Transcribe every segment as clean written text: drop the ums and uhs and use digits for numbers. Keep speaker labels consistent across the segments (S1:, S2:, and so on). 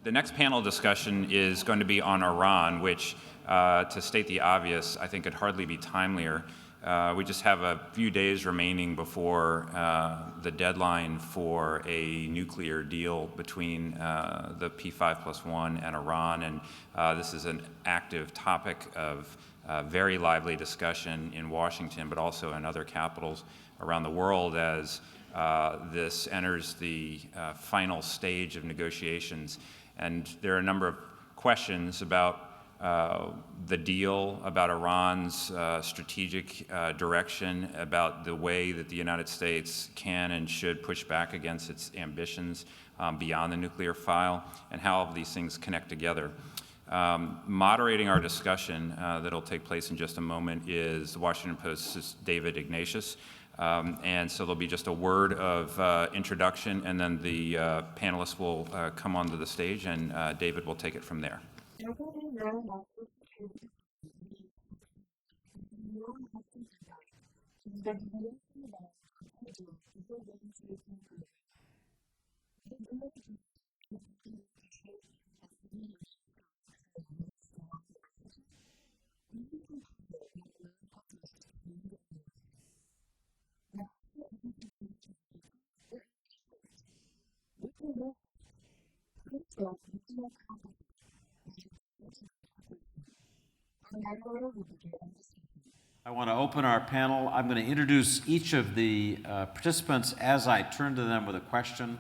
S1: The next panel discussion is going to be on Iran, which, to state the obvious, I think could hardly be timelier. We just have a few days remaining before the deadline for a nuclear deal between the P5+1 and Iran, and this is an active topic of very lively discussion in Washington, but also in other capitals around the world as this enters the final stage of negotiations. And there are a number of questions about the deal, about Iran's strategic direction, about the way that the United States can and should push back against its ambitions beyond the nuclear file, and how all of these things connect together. Moderating our discussion that'll take place in just a moment is the Washington Post's David Ignatius. And so there'll be just a word of introduction, and then the panelists will come onto the stage, and David will take it from there.
S2: I want to open our panel. I'm going to introduce each of the participants as I turn to them with a question.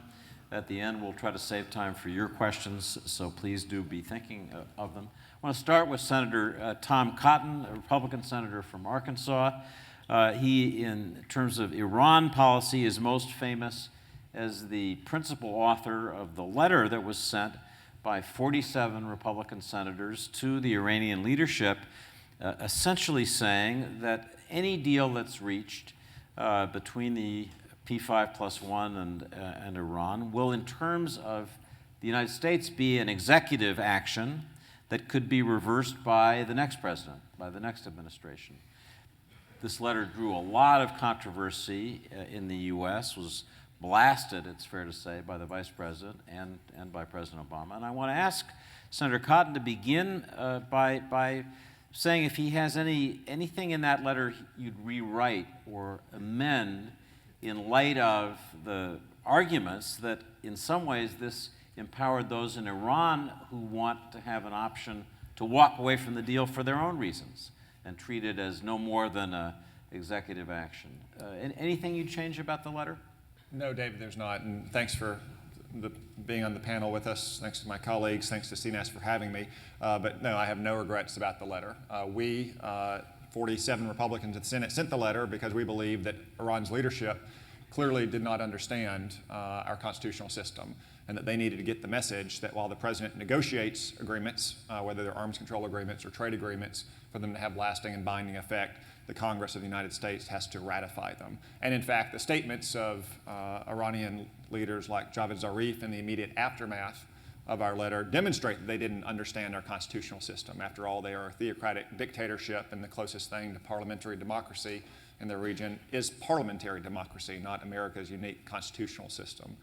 S2: At the end, we'll try to save time for your questions, so please do be thinking of them. I want to start with Senator Tom Cotton, a Republican senator from Arkansas. He, in terms of Iran policy, is most famous as the principal author of the letter that was sent by 47 Republican senators to the Iranian leadership, essentially saying that any deal that's reached between the P5+1 and Iran will, in terms of the United States, be an executive action that could be reversed by the next president, by the next administration. This letter drew a lot of controversy in the U.S., was blasted, it's fair to say, by the Vice President and by President Obama. And I want to ask Senator Cotton to begin by saying if he has anything in that letter you'd rewrite or amend in light of the arguments that in some ways this empowered those in Iran who want to have an option to walk away from the deal for their own reasons and treat it as no more than an executive action. Anything you'd change about the letter?
S3: No, David, there's not. And thanks for being on the panel with us. Thanks to my colleagues. Thanks to CNAS for having me. But no, I have no regrets about the letter. We, 47 Republicans in the Senate, sent the letter because we believe that Iran's leadership clearly did not understand our constitutional system, and that they needed to get the message that while the president negotiates agreements, whether they're arms control agreements or trade agreements, for them to have lasting and binding effect, the Congress of the United States has to ratify them. And in fact, the statements of Iranian leaders like Javad Zarif in the immediate aftermath of our letter demonstrate that they didn't understand our constitutional system. After all, they are a theocratic dictatorship, and the closest thing to parliamentary democracy in the region is parliamentary democracy, not America's unique constitutional system.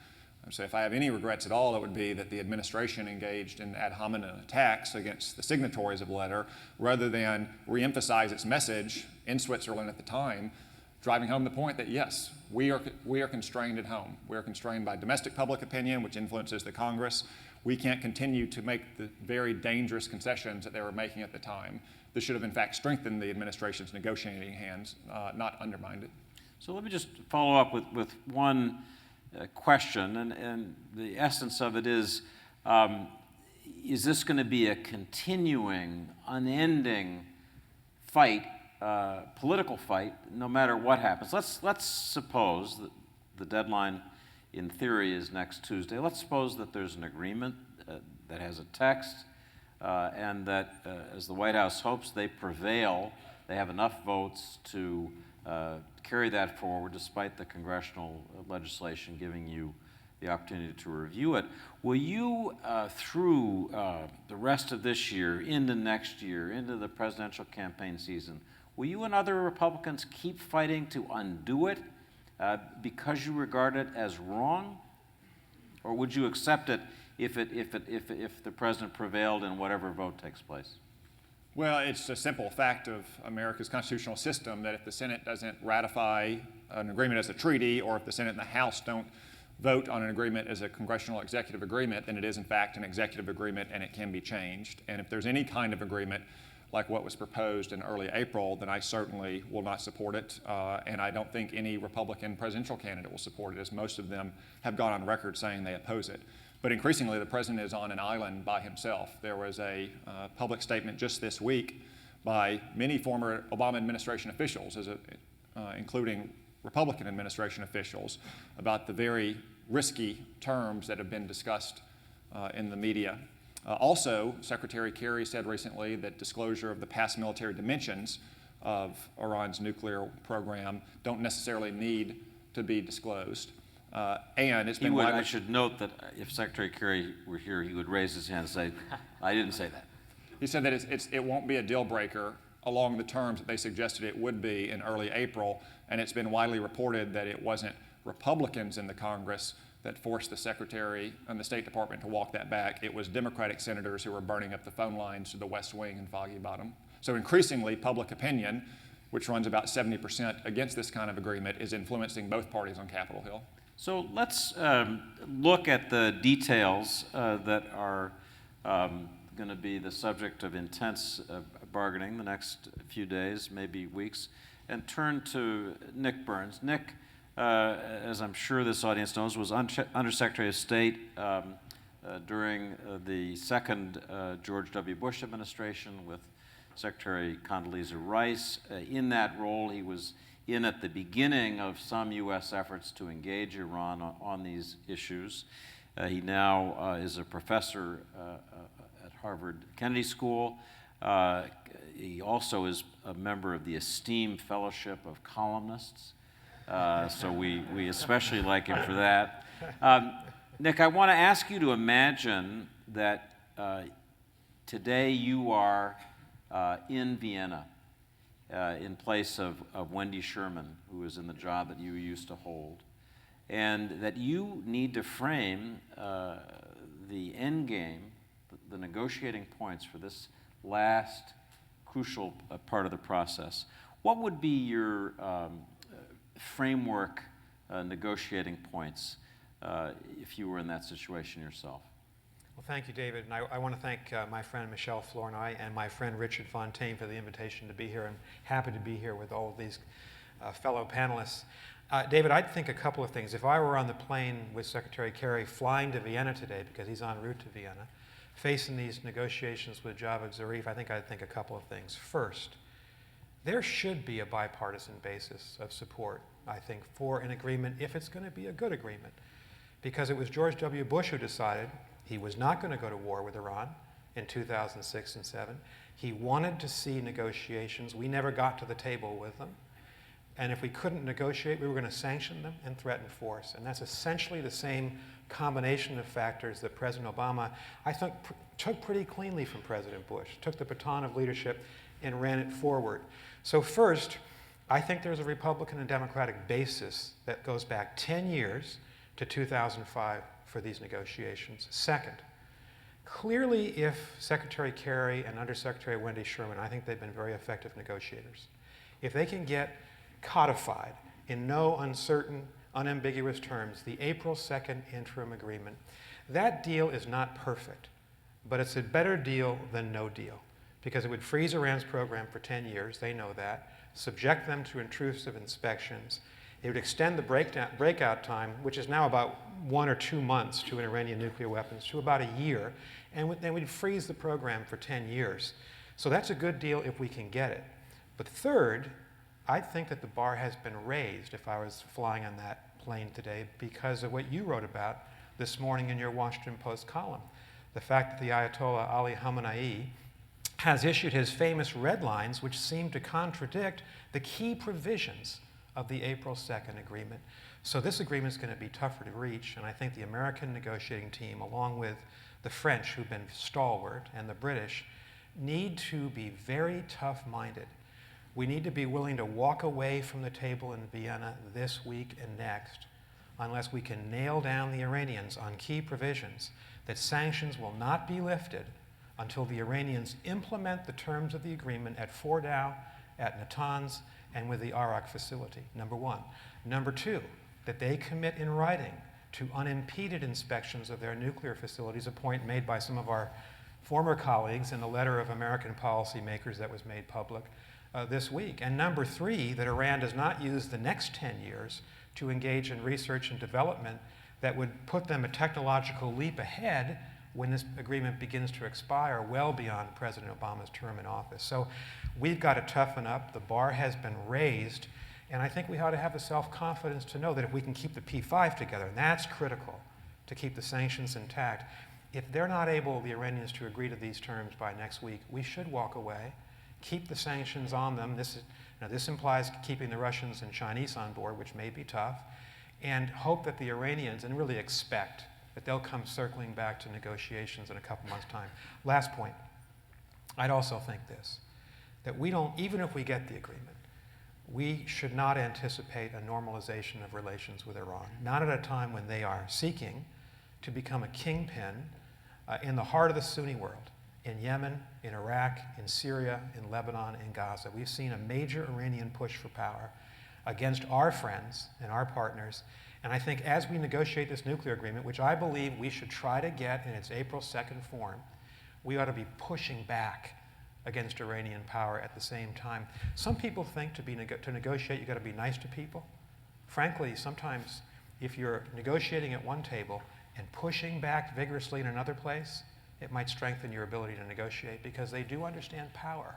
S3: So if I have any regrets at all, it would be that the administration engaged in ad hominem attacks against the signatories of the letter rather than reemphasize its message in Switzerland at the time, driving home the point that, yes, we are constrained at home. We are constrained by domestic public opinion, which influences the Congress. We can't continue to make the very dangerous concessions that they were making at the time. This should have, in fact, strengthened the administration's negotiating hands, not undermined it.
S2: So let me just follow up with one question, and the essence of it is this going to be a continuing, unending fight, political fight, no matter what happens? Let's suppose that the deadline, in theory, is next Tuesday. Let's suppose that there's an agreement that has a text, and that, as the White House hopes, they prevail. They have enough votes to carry that forward despite the congressional legislation giving you the opportunity to review it. Will you, through the rest of this year, into next year, into the presidential campaign season, will you and other Republicans keep fighting to undo it because you regard it as wrong? Or would you accept it if the president prevailed in whatever vote takes place?
S3: Well, it's a simple fact of America's constitutional system that if the Senate doesn't ratify an agreement as a treaty, or if the Senate and the House don't vote on an agreement as a congressional executive agreement, then it is in fact an executive agreement and it can be changed. And if there's any kind of agreement like what was proposed in early April, then I certainly will not support it. And I don't think any Republican presidential candidate will support it, as most of them have gone on record saying they oppose it. But increasingly, the president is on an island by himself. There was a public statement just this week by many former Obama administration officials, including Republican administration officials, about the very risky terms that have been discussed in the media. Also, Secretary Kerry said recently that disclosure of the past military dimensions of Iran's nuclear program don't necessarily need to be disclosed. And it's been
S2: I should note that if Secretary Kerry were here, he would raise his hand and say, I didn't say that.
S3: He said that it won't be a deal breaker along the terms that they suggested it would be in early April, and it's been widely reported that it wasn't Republicans in the Congress that forced the Secretary and the State Department to walk that back. It was Democratic senators who were burning up the phone lines to the West Wing and Foggy Bottom. So increasingly, public opinion, which runs about 70% against this kind of agreement, is influencing both parties on Capitol Hill.
S2: So let's look at the details that are going to be the subject of intense bargaining the next few days, maybe weeks, and turn to Nick Burns. Nick, as I'm sure this audience knows, was Undersecretary of State during the second George W. Bush administration with Secretary Condoleezza Rice. In that role, he was in at the beginning of some U.S. efforts to engage Iran on these issues. He now is a professor at Harvard Kennedy School. He also is a member of the esteemed Fellowship of Columnists, so we especially like him for that. Nick, I want to ask you to imagine that today you are in Vienna in place of Wendy Sherman, who is in the job that you used to hold, and that you need to frame the end game, the negotiating points for this last crucial part of the process. What would be your framework negotiating points if you were in that situation yourself?
S4: Well, thank you, David. And I want to thank my friend Michelle Flournoy and my friend Richard Fontaine for the invitation to be here, and happy to be here with all of these fellow panelists. David, I'd think a couple of things. If I were on the plane with Secretary Kerry flying to Vienna today, because he's en route to Vienna, facing these negotiations with Javad Zarif, I think I'd think a couple of things. First, there should be a bipartisan basis of support, I think, for an agreement if it's going to be a good agreement. Because it was George W. Bush who decided he was not going to go to war with Iran in 2006 and 2007. He wanted to see negotiations. We never got to the table with them. And if we couldn't negotiate, we were going to sanction them and threaten force. And that's essentially the same combination of factors that President Obama, I think, took pretty cleanly from President Bush, took the baton of leadership and ran it forward. So first, I think there's a Republican and Democratic basis that goes back 10 years to 2005 for these negotiations. Second, clearly if Secretary Kerry and Undersecretary Wendy Sherman, I think they've been very effective negotiators, if they can get codified in no uncertain, unambiguous terms the April 2nd interim agreement, that deal is not perfect, but it's a better deal than no deal, because it would freeze Iran's program for 10 years, they know that, subject them to intrusive inspections. It would extend the breakout time, which is now about 1 or 2 months to Iranian nuclear weapons, to about a year, and then we'd freeze the program for 10 years. So that's a good deal if we can get it. But third, I think that the bar has been raised if I was flying on that plane today because of what you wrote about this morning in your Washington Post column. The fact that the Ayatollah Ali Khamenei has issued his famous red lines, which seem to contradict the key provisions of the April 2nd agreement. So this agreement is going to be tougher to reach, and I think the American negotiating team, along with the French, who've been stalwart, and the British, need to be very tough-minded. We need to be willing to walk away from the table in Vienna this week and next, unless we can nail down the Iranians on key provisions that sanctions will not be lifted until the Iranians implement the terms of the agreement at Fordow, at Natanz, and with the Arak facility, number one. Number two, that they commit in writing to unimpeded inspections of their nuclear facilities, a point made by some of our former colleagues in the letter of American policymakers that was made public this week. And number three, that Iran does not use the next 10 years to engage in research and development that would put them a technological leap ahead when this agreement begins to expire, well beyond President Obama's term in office. So we've got to toughen up. The bar has been raised, and I think we ought to have the self-confidence to know that if we can keep the P5 together, and that's critical to keep the sanctions intact, if they're not able, the Iranians, to agree to these terms by next week, we should walk away, keep the sanctions on them. This implies keeping the Russians and Chinese on board, which may be tough, and hope that the Iranians, and really expect that they'll come circling back to negotiations in a couple months' time. Last point, I'd also think this, that we don't, even if we get the agreement, we should not anticipate a normalization of relations with Iran, not at a time when they are seeking to become a kingpin in the heart of the Sunni world, in Yemen, in Iraq, in Syria, in Lebanon, in Gaza. We've seen a major Iranian push for power against our friends and our partners. And I think as we negotiate this nuclear agreement, which I believe we should try to get in its April 2nd form, we ought to be pushing back against Iranian power at the same time. Some people think to negotiate, you've got to be nice to people. Frankly, sometimes if you're negotiating at one table and pushing back vigorously in another place, it might strengthen your ability to negotiate, because they do understand power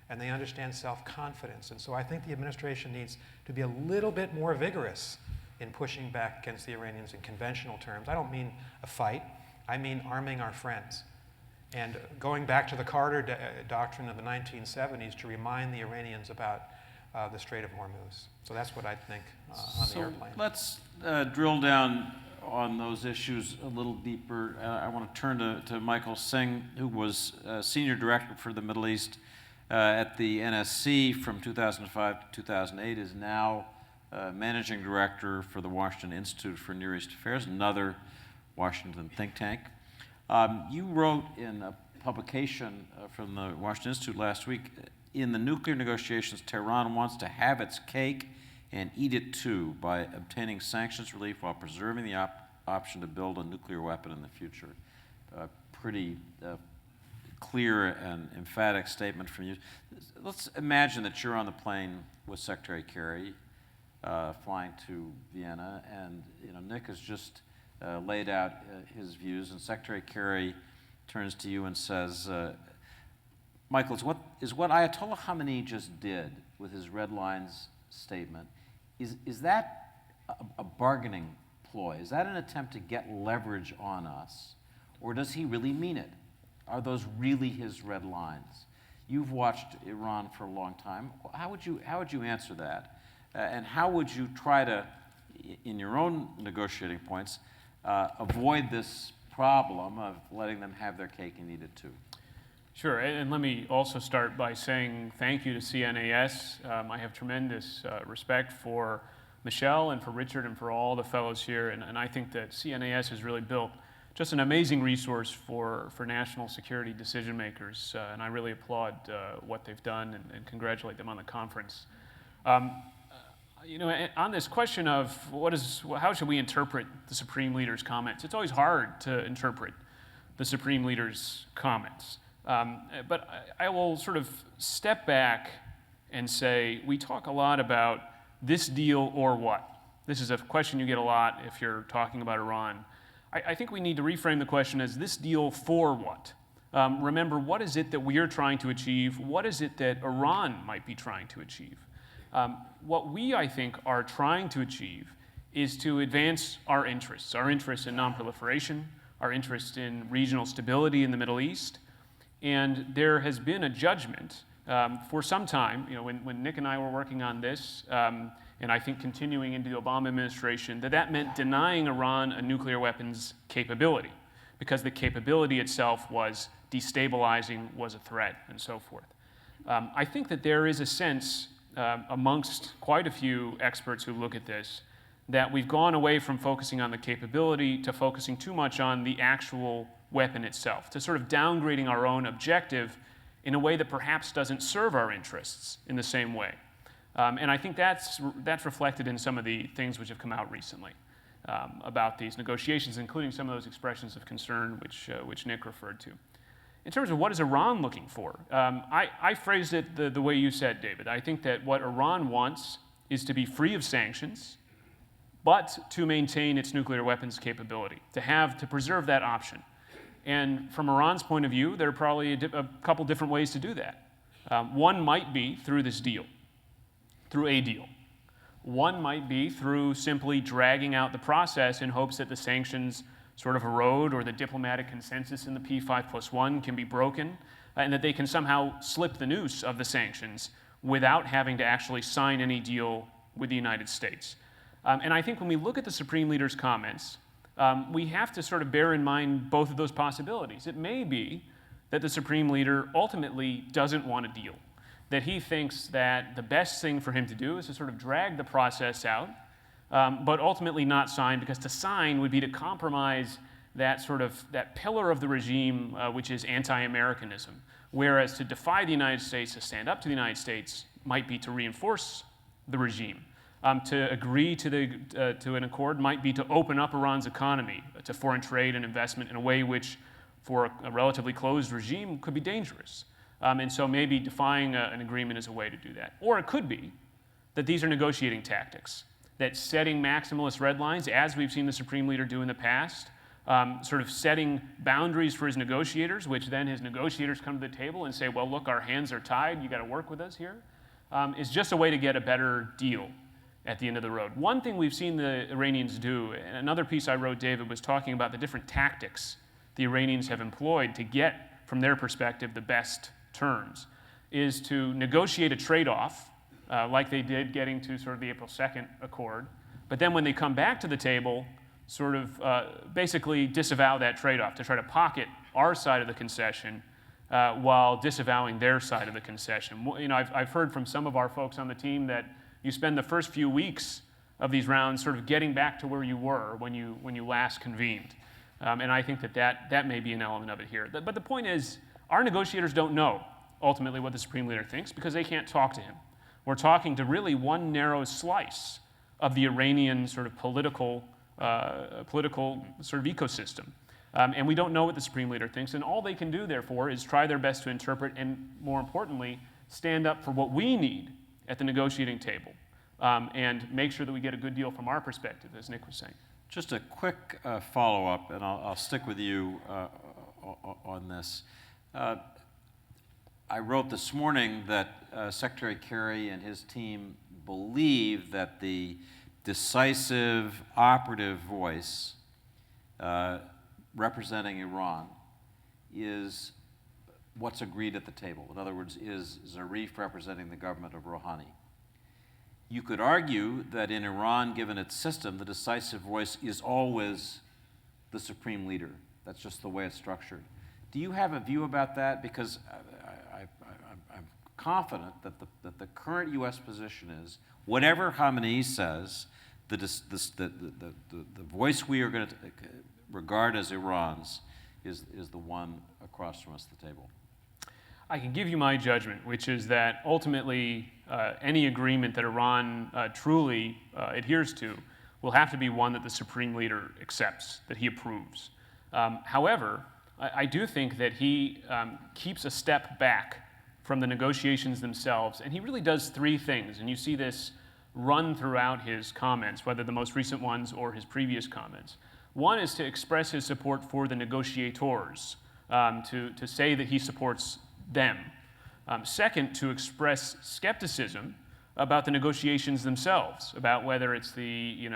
S4: and they understand self-confidence. And so I think the administration needs to be a little bit more vigorous in pushing back against the Iranians in conventional terms. I don't mean a fight, I mean arming our friends. And going back to the Carter doctrine of the 1970s to remind the Iranians about the Strait of Hormuz. So that's what I think on the airplane.
S2: Let's drill down on those issues a little deeper. I want to turn to Michael Singh, who was Senior Director for the Middle East at the NSC from 2005 to 2008, is now Managing Director for the Washington Institute for Near East Affairs, another Washington think tank. You wrote in a publication from the Washington Institute last week, in the nuclear negotiations, Tehran wants to have its cake and eat it too by obtaining sanctions relief while preserving the option to build a nuclear weapon in the future. Pretty clear and emphatic statement from you. Let's imagine that you're on the plane with Secretary Kerry flying to Vienna, and Nick has just laid out his views, and Secretary Kerry turns to you and says, Michael, is what Ayatollah Khamenei just did with his red lines statement, is that a bargaining ploy? Is that an attempt to get leverage on us? Or does he really mean it? Are those really his red lines? You've watched Iran for a long time. How would you answer that? And how would you try to, in your own negotiating points, avoid this problem of letting them have their cake and eat it too?
S5: Sure, and let me also start by saying thank you to CNAS. I have tremendous respect for Michelle and for Richard and for all the fellows here, and I think that CNAS has really built just an amazing resource for national security decision makers, and I really applaud what they've done and congratulate them on the conference. On this question of how should we interpret the Supreme Leader's comments, it's always hard to interpret the Supreme Leader's comments. But I will sort of step back and say, we talk a lot about this deal or what. This is a question you get a lot if you're talking about Iran. I think we need to reframe the question as this deal for what? Remember, what is it that we are trying to achieve? What is it that Iran might be trying to achieve? What we, I think, are trying to achieve is to advance our interests in nonproliferation, our interest in regional stability in the Middle East. And there has been a judgment for some time, when Nick and I were working on this, and I think continuing into the Obama administration, that meant denying Iran a nuclear weapons capability, because the capability itself was destabilizing, was a threat, and so forth. I think that there is a sense amongst quite a few experts who look at this that we've gone away from focusing on the capability to focusing too much on the actual weapon itself, to sort of downgrading our own objective in a way that perhaps doesn't serve our interests in the same way. And I think that's reflected in some of the things which have come out recently about these negotiations, including some of those expressions of concern which Nick referred to. In terms of what is Iran looking for, I phrased it the way you said, David. I think that what Iran wants is to be free of sanctions, but to maintain its nuclear weapons capability, to preserve that option. And from Iran's point of view, there are probably a couple different ways to do that. One might be through this deal, through a deal. One might be through simply dragging out the process in hopes that the sanctions sort of erode or the diplomatic consensus in the P5+1 can be broken, and that they can somehow slip the noose of the sanctions without having to actually sign any deal with the United States. And I think when we look at the Supreme Leader's comments, we have to sort of bear in mind both of those possibilities. It may be that the Supreme Leader ultimately doesn't want a deal, that he thinks that the best thing for him to do is to sort of drag the process out, but ultimately not sign, because to sign would be to compromise that pillar of the regime, which is anti-Americanism, whereas to defy the United States, to stand up to the United States, might be to reinforce the regime. To agree to an accord might be to open up Iran's economy to foreign trade and investment in a way which, for a relatively closed regime, could be dangerous. And so maybe defying an agreement is a way to do that. Or it could be that these are negotiating tactics, that setting maximalist red lines, as we've seen the Supreme Leader do in the past, sort of setting boundaries for his negotiators, which then his negotiators come to the table and say, well, look, our hands are tied, you got to work with us here, is just a way to get a better deal at the end of the road. One thing we've seen the Iranians do, and another piece I wrote, David, was talking about the different tactics the Iranians have employed to get, from their perspective, the best terms, is to negotiate a trade-off, like they did getting to sort of the April 2nd accord, but then when they come back to the table, sort of basically disavow that trade-off, to try to pocket our side of the concession while disavowing their side of the concession. You know, I've heard from some of our folks on the team that you spend the first few weeks of these rounds sort of getting back to where you were when you last convened. And I think that may be an element of it here. But the point is, our negotiators don't know ultimately what the Supreme Leader thinks because they can't talk to him. We're talking to really one narrow slice of the Iranian sort of political sort of ecosystem. And we don't know what the Supreme Leader thinks, and all they can do, therefore, is try their best to interpret and, more importantly, stand up for what we need at the negotiating table, and make sure that we get a good deal from our perspective, as Nick was saying.
S2: Just a quick follow-up, and I'll stick with you on this. I wrote this morning that Secretary Kerry and his team believe that the decisive, operative voice representing Iran is what's agreed at the table. In other words, is Zarif representing the government of Rouhani. You could argue that in Iran, given its system, the decisive voice is always the Supreme Leader. That's just the way it's structured. Do you have a view about that? Because I'm confident that the current U.S. position is, whatever Khamenei says, the voice we are going to regard as Iran's is the one across from us at the table.
S5: I can give you my judgment, which is that ultimately any agreement that Iran truly adheres to will have to be one that the Supreme Leader accepts, that he approves. However, I do think that he keeps a step back from the negotiations themselves, and he really does three things, and you see this run throughout his comments, whether the most recent ones or his previous comments. One is to express his support for the negotiators, to say that he supports them. Second, to express skepticism about the negotiations themselves, about whether it's the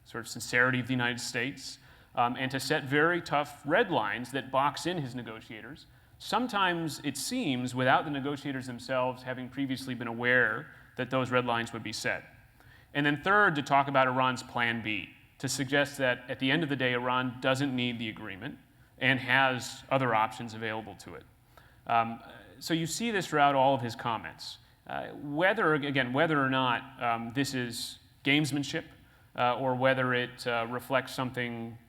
S5: sort of sincerity of the United States, and to set very tough red lines that box in his negotiators. Sometimes it seems, without the negotiators themselves having previously been aware that those red lines would be set. And then third, to talk about Iran's plan B, to suggest that at the end of the day, Iran doesn't need the agreement and has other options available to it. So you see this throughout all of his comments. Whether or not this is gamesmanship or whether it reflects some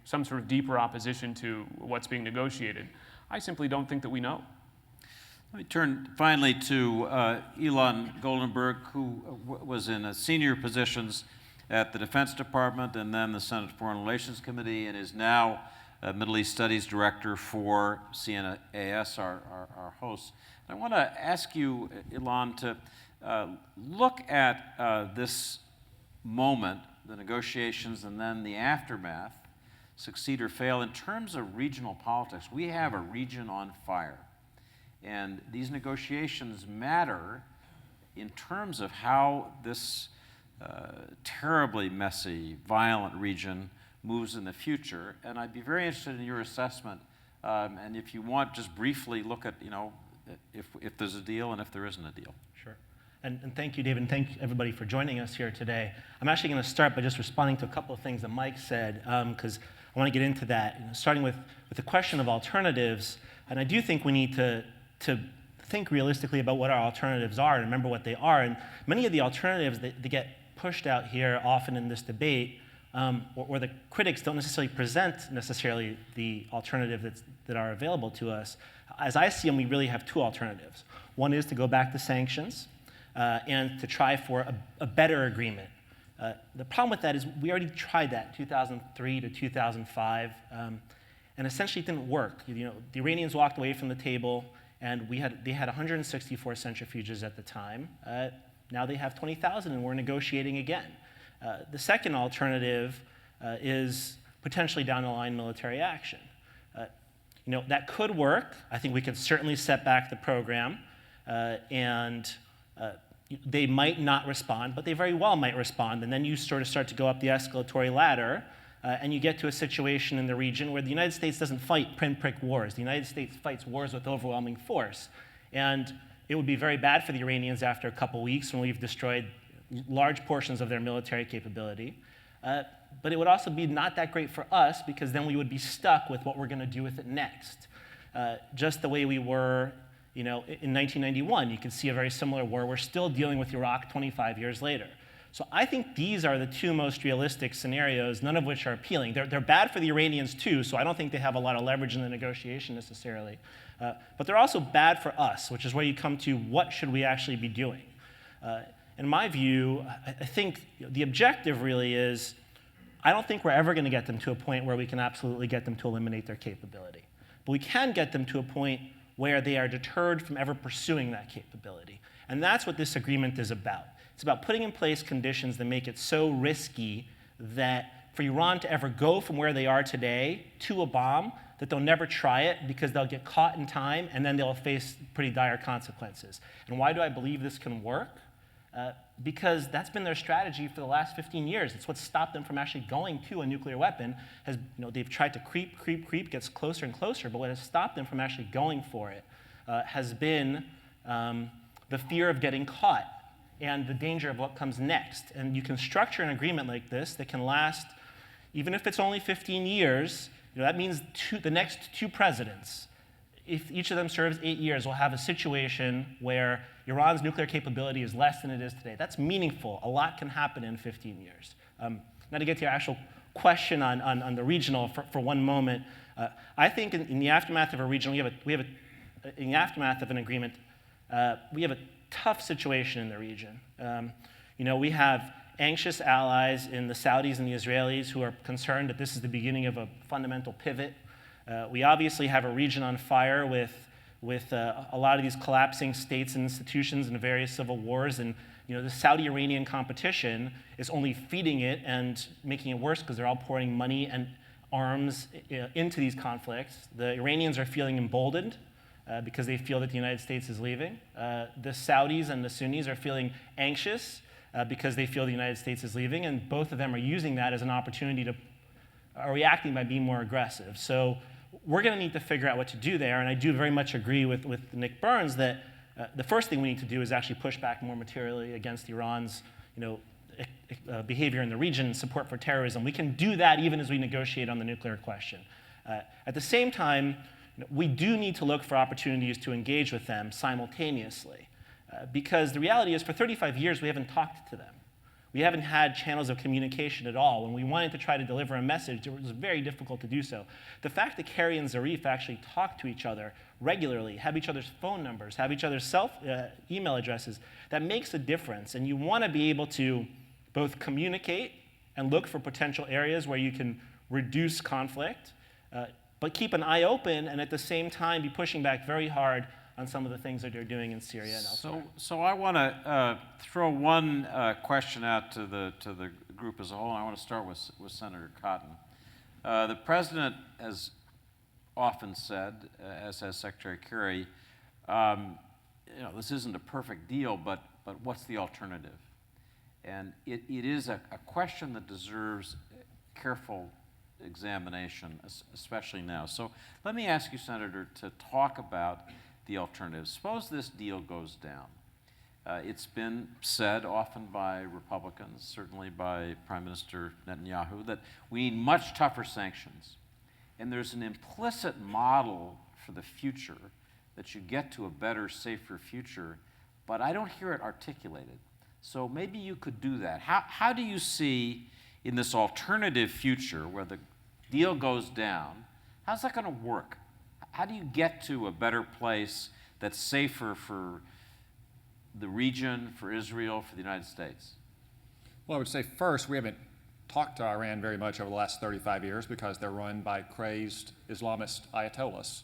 S5: sort of deeper opposition to what's being negotiated. I simply don't think that we know.
S2: Let me turn finally to Elon Goldenberg, who was in senior positions at the Defense Department and then the Senate Foreign Relations Committee, and is now Middle East Studies Director for CNAS, our host. I want to ask you, Elon, to look at this moment, the negotiations, and then the aftermath, succeed or fail, in terms of regional politics. We have a region on fire. And these negotiations matter in terms of how this terribly messy, violent region moves in the future. And I'd be very interested in your assessment. And if you want, just briefly look at, if there's a deal and if there isn't a deal.
S6: Sure. And thank you, David, and thank everybody for joining us here today. I'm actually going to start by just responding to a couple of things that Mike said, because I want to get into that. Starting with the question of alternatives, and I do think we need to think realistically about what our alternatives are and remember what they are. And many of the alternatives that get pushed out here often in this debate, or the critics don't necessarily present necessarily the alternative that are available to us. As I see them, we really have two alternatives. One is to go back to sanctions and to try for a better agreement. The problem with that is we already tried that 2003 to 2005, and essentially it didn't work. The Iranians walked away from the table, and they had 164 centrifuges at the time. Now they have 20,000, and we're negotiating again. The second alternative is potentially down the line military action. That could work. I think we could certainly set back the program, and they might not respond, but they very well might respond. And then you sort of start to go up the escalatory ladder, and you get to a situation in the region where the United States doesn't fight pinprick wars. The United States fights wars with overwhelming force. And it would be very bad for the Iranians after a couple weeks when we've destroyed large portions of their military capability. But it would also be not that great for us, because then we would be stuck with what we're going to do with it next. Just the way we were in 1991. You can see a very similar war. We're still dealing with Iraq 25 years later. So I think these are the two most realistic scenarios, none of which are appealing. They're bad for the Iranians too, so I don't think they have a lot of leverage in the negotiation necessarily. But they're also bad for us, which is where you come to what should we actually be doing. In my view, I think the objective really is, I don't think we're ever going to get them to a point where we can absolutely get them to eliminate their capability. But we can get them to a point where they are deterred from ever pursuing that capability. And that's what this agreement is about. It's about putting in place conditions that make it so risky that for Iran to ever go from where they are today to a bomb, that they'll never try it because they'll get caught in time and then they'll face pretty dire consequences. And why do I believe this can work? Because that's been their strategy for the last 15 years. It's what stopped them from actually going to a nuclear weapon. They've tried to creep, gets closer and closer, but what has stopped them from actually going for it has been the fear of getting caught and the danger of what comes next. And you can structure an agreement like this that can last, even if it's only 15 years, that means the next two presidents, if each of them serves 8 years, will have a situation where Iran's nuclear capability is less than it is today. That's meaningful. A lot can happen in 15 years. Now to get to your actual question on the regional for one moment, I think in the aftermath of a regional, in the aftermath of an agreement, we have a tough situation in the region. We have anxious allies in the Saudis and the Israelis who are concerned that this is the beginning of a fundamental pivot. We obviously have a region on fire with a lot of these collapsing states and institutions and various civil wars, and the Saudi-Iranian competition is only feeding it and making it worse because they're all pouring money and arms into these conflicts. The Iranians are feeling emboldened because they feel that the United States is leaving. The Saudis and the Sunnis are feeling anxious because they feel the United States is leaving, and both of them are using that as an opportunity to reacting by being more aggressive. So we're going to need to figure out what to do there, and I do very much agree with Nick Burns that the first thing we need to do is actually push back more materially against Iran's behavior in the region and support for terrorism. We can do that even as we negotiate on the nuclear question. At the same time, we do need to look for opportunities to engage with them simultaneously, because the reality is for 35 years we haven't talked to them. We haven't had channels of communication at all. When we wanted to try to deliver a message, it was very difficult to do so. The fact that Kerry and Zarif actually talk to each other regularly, have each other's phone numbers, have each other's email addresses, that makes a difference. And you want to be able to both communicate and look for potential areas where you can reduce conflict, but keep an eye open and at the same time be pushing back very hard on some of the things that they're doing in Syria and elsewhere.
S2: So I want to throw one question out to the group as a whole. I want to start with Senator Cotton. The president has often said, as has Secretary Kerry, this isn't a perfect deal, but what's the alternative? And it is a question that deserves careful examination, especially now. So let me ask you, Senator, to talk about the alternative. Suppose this deal goes down. It's been said often by Republicans, certainly by Prime Minister Netanyahu, that we need much tougher sanctions. And there's an implicit model for the future that you get to a better, safer future, but I don't hear it articulated. So maybe you could do that. How do you see in this alternative future where the deal goes down, how's that going to work? How do you get to a better place that's safer for the region, for Israel, for the United States?
S3: Well, I would say first, we haven't talked to Iran very much over the last 35 years because they're run by crazed Islamist ayatollahs.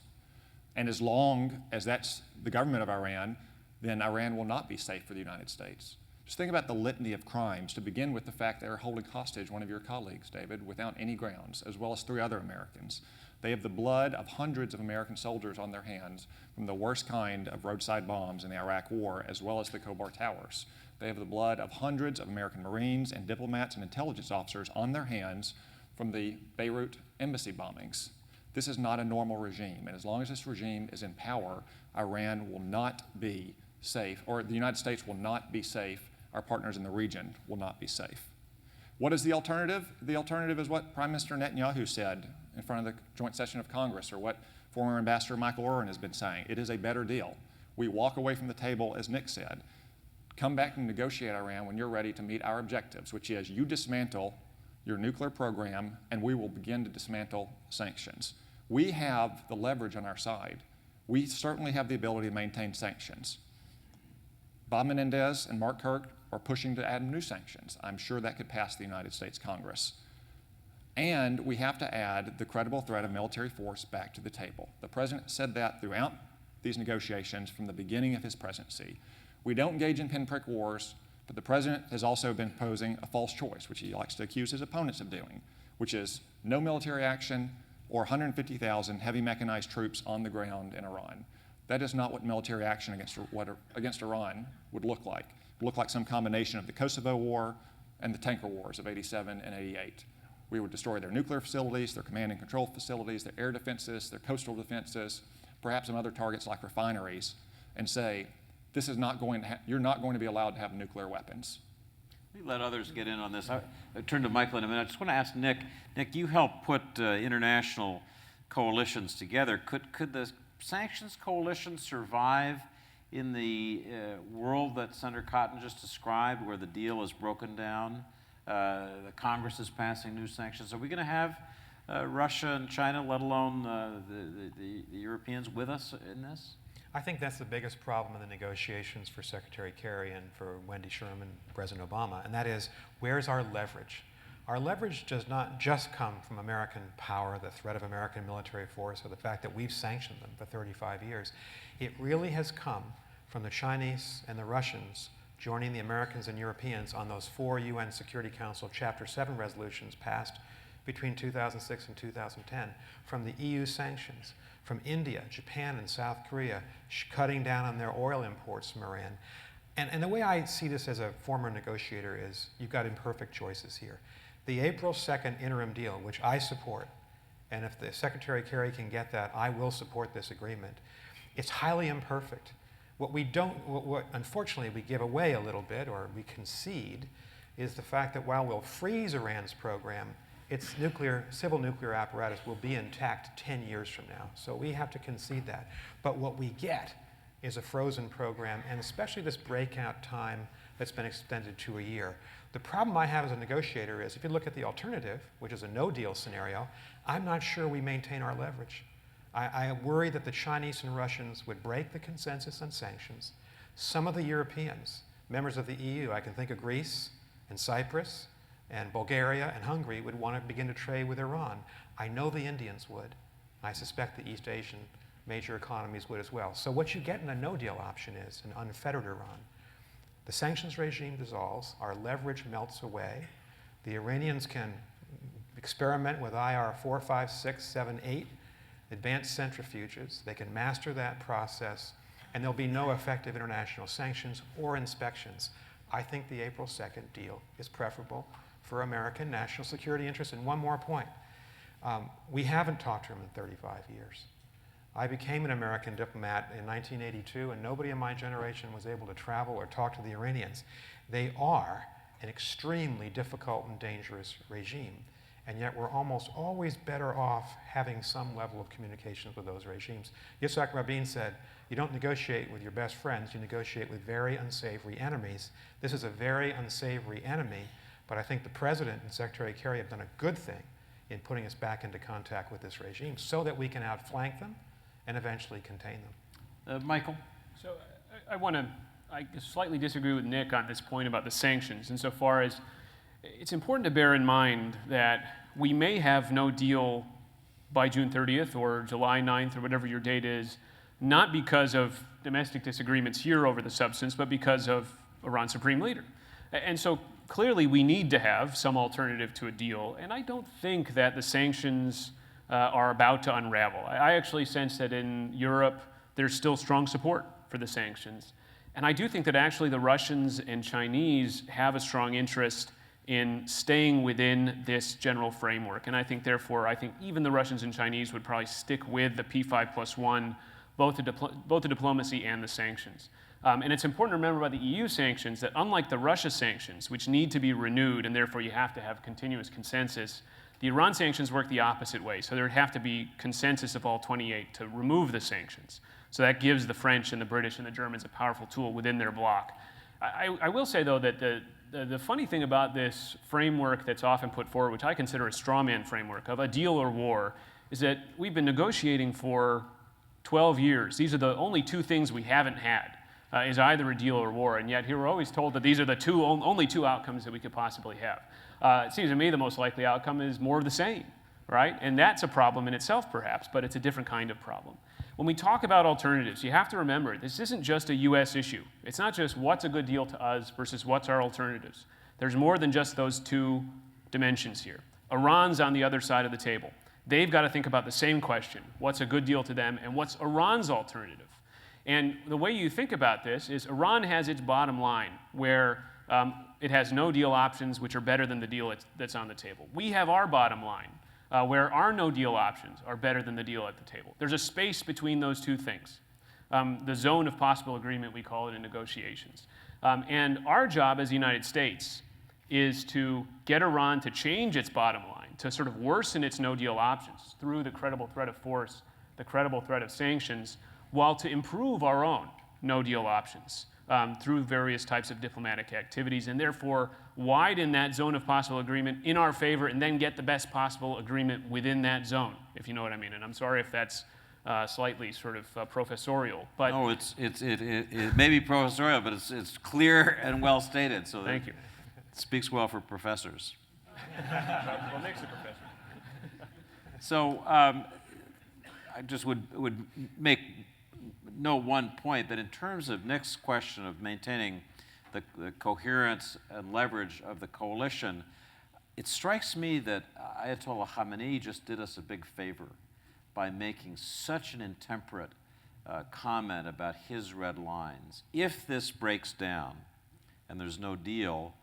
S3: And as long as that's the government of Iran, then Iran will not be safe for the United States. Just think about the litany of crimes, to begin with the fact they're holding hostage one of your colleagues, David, without any grounds, as well as 3 other Americans. They have the blood of hundreds of American soldiers on their hands from the worst kind of roadside bombs in the Iraq War, as well as the Khobar Towers. They have the blood of hundreds of American Marines and diplomats and intelligence officers on their hands from the Beirut embassy bombings. This is not a normal regime, and as long as this regime is in power, Iran will not be safe, or the United States will not be safe. Our partners in the region will not be safe. What is the alternative? The alternative is what Prime Minister Netanyahu said in front of the joint session of Congress, or what former Ambassador Michael Oren has been saying. It is a better deal. We walk away from the table, as Nick said. Come back and negotiate, Iran, when you're ready to meet our objectives, which is you dismantle your nuclear program, and we will begin to dismantle sanctions. We have the leverage on our side. We certainly have the ability to maintain sanctions. Bob Menendez and Mark Kirk are pushing to add new sanctions. I'm sure that could pass the United States Congress. And we have to add the credible threat of military force back to the table. The president said that throughout these negotiations from the beginning of his presidency. We don't engage in pinprick wars, but the president has also been posing a false choice, which he likes to accuse his opponents of doing, which is no military action or 150,000 heavy mechanized troops on the ground in Iran. That is not what military action against Iran would look like. It would look like some combination of the Kosovo War and the tanker wars of '87 and '88. We would destroy their nuclear facilities, their command and control facilities, their air defenses, their coastal defenses, perhaps some other targets like refineries, and say, this is not going to you're not going to be allowed to have nuclear weapons.
S2: Let me let others get in on this. I'll turn to Michael in a minute. I just want to ask Nick. Nick, you helped put international coalitions together. Could the sanctions coalition survive in the world that Senator Cotton just described, where the deal is broken down, the Congress is passing new sanctions? Are we going to have Russia and China, let alone the Europeans, with us in this?
S4: I think that's the biggest problem in the negotiations for Secretary Kerry and for Wendy Sherman, President Obama, and that is, where's our leverage? Our leverage does not just come from American power, the threat of American military force, or the fact that we've sanctioned them for 35 years. It really has come from the Chinese and the Russians joining the Americans and Europeans on those 4 UN Security Council Chapter 7 resolutions passed between 2006 and 2010, from the EU sanctions, from India, Japan, and South Korea cutting down on their oil imports from Iran. And the way I see this as a former negotiator is, you've got imperfect choices here. The April 2nd interim deal, which I support, and if the Secretary Kerry can get that, I will support this agreement. It's highly imperfect. What unfortunately we give away a little bit, or we concede, is the fact that while we'll freeze Iran's program, its civil nuclear apparatus will be intact 10 years from now. So we have to concede that. But what we get is a frozen program, and especially this breakout time that's been extended to a year. The problem I have as a negotiator is if you look at the alternative, which is a no-deal scenario, I'm not sure we maintain our leverage. I worry that the Chinese and Russians would break the consensus on sanctions. Some of the Europeans, members of the EU, I can think of Greece and Cyprus and Bulgaria and Hungary, would want to begin to trade with Iran. I know the Indians would. I suspect the East Asian major economies would as well. So what you get in a no-deal option is an unfettered Iran. The sanctions regime dissolves, our leverage melts away, the Iranians can experiment with IR 4, 5, 6, 7, 8, advanced centrifuges. They can master that process, and there'll be no effective international sanctions or inspections. I think the April 2nd deal is preferable for American national security interests. And one more point. We haven't talked to them in 35 years. I became an American diplomat in 1982, and nobody in my generation was able to travel or talk to the Iranians. They are an extremely difficult and dangerous regime, and yet we're almost always better off having some level of communications with those regimes. Yitzhak Rabin said, you don't negotiate with your best friends, you negotiate with very unsavory enemies. This is a very unsavory enemy, but I think the President and Secretary Kerry have done a good thing in putting us back into contact with this regime so that we can outflank them and eventually contain them.
S2: Michael?
S5: So I slightly disagree with Nick on this point about the sanctions, insofar as it's important to bear in mind that we may have no deal by June 30th or July 9th or whatever your date is, not because of domestic disagreements here over the substance, but because of Iran's supreme leader. And so clearly we need to have some alternative to a deal, and I don't think that the sanctions are about to unravel. I actually sense that in Europe there's still strong support for the sanctions. And I do think that actually the Russians and Chinese have a strong interest in staying within this general framework. And I think, therefore, even the Russians and Chinese would probably stick with the P5+1, both the diplomacy and the sanctions. And it's important to remember about the EU sanctions that unlike the Russia sanctions, which need to be renewed and therefore you have to have continuous consensus, the Iran sanctions work the opposite way. So there would have to be consensus of all 28 to remove the sanctions. So that gives the French and the British and the Germans a powerful tool within their bloc. I will say, though, that the funny thing about this framework that's often put forward, which I consider a straw man framework of a deal or war, is that we've been negotiating for 12 years. These are the only two things we haven't had, is either a deal or war, and yet here we're always told that these are the only two outcomes that we could possibly have. It seems to me the most likely outcome is more of the same, right? And that's a problem in itself, perhaps, but it's a different kind of problem. When we talk about alternatives, you have to remember this isn't just a US issue. It's not just what's a good deal to us versus what's our alternatives. There's more than just those two dimensions here. Iran's on the other side of the table. They've got to think about the same question. What's a good deal to them and what's Iran's alternative? And the way you think about this is Iran has its bottom line where it has no deal options which are better than the deal that's on the table. We have our bottom line where our no deal options are better than the deal at the table. There's a space between those two things. The zone of possible agreement, we call it in negotiations. And our job as the United States is to get Iran to change its bottom line, to sort of worsen its no deal options through the credible threat of force, the credible threat of sanctions, while to improve our own no deal options through various types of diplomatic activities, and therefore widen that zone of possible agreement in our favor and then get the best possible agreement within that zone, if you know what I mean. And I'm sorry if that's slightly sort of professorial, but
S2: No, it may be professorial, but it's clear and well stated. So
S5: thank you.
S2: It speaks well for professors.
S5: What makes a professor?
S2: So I just would note one point that in terms of Nick's question of maintaining the coherence and leverage of the coalition, it strikes me that Ayatollah Khamenei just did us a big favor by making such an intemperate comment about his red lines. If this breaks down and there's no deal